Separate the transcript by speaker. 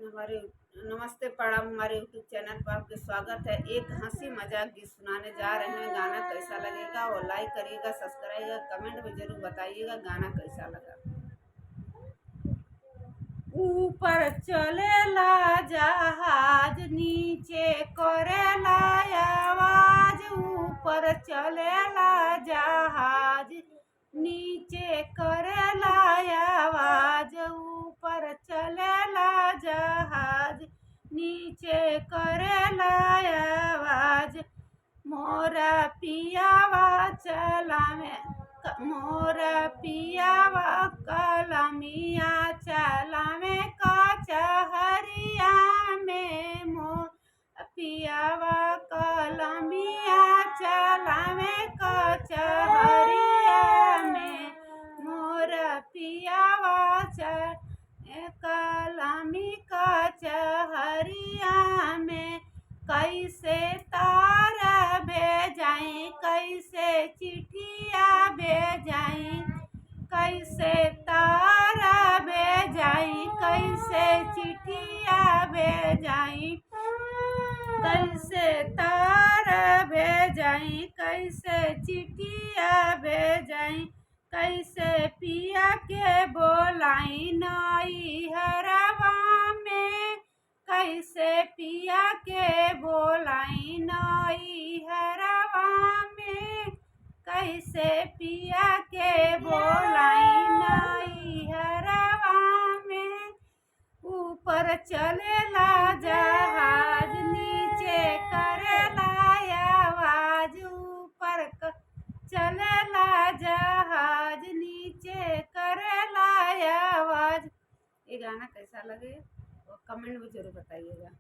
Speaker 1: हमारे नमस्ते प्रणाम। हमारे यूट्यूब चैनल पर आपके स्वागत है। एक हंसी मजाक गीत सुनाने जा रहे हैं। गाना कैसा लगेगा और लाइक करिएगा, सब्सक्राइब कमेंट में जरूर बताइएगा गाना कैसा लगा। ऊपर चलेला जहाज, नीचे करेला आवाज। ऊपर चलेला जहाज, नीचे करेला आवाज। ऊपर चलेला जहाज, नीचे करेला आवाज। मोरा पियावा चलावे, मोरा पियावा कलमिया चलावे कचहरिया में। मोर पियावा कलमिया चलावे कचहरिया में। मोर पियावा कलमी कचहरिया में। कैसे तार भेजाई, कैसे चिट्ठिया भेजाई। कैसे तार भेजाई, कैसे चिट्ठिया भेजाई। कैसे तार भेजाई, कैसे चिट्ठिया भेजाई। कैसे पिया के बोलाई नई हरवा में। कैसे पिया के बोलाई नई हरवा में। कैसे पिया के बोलाई नई हरवा में। ऊपर चलेला जहाज, नीचे करेला आवाज। ऊपर चलेला जहाज, नीचे करेला आवाज। ये गाना कैसा लगे और कमेंट में जरूर बताइएगा।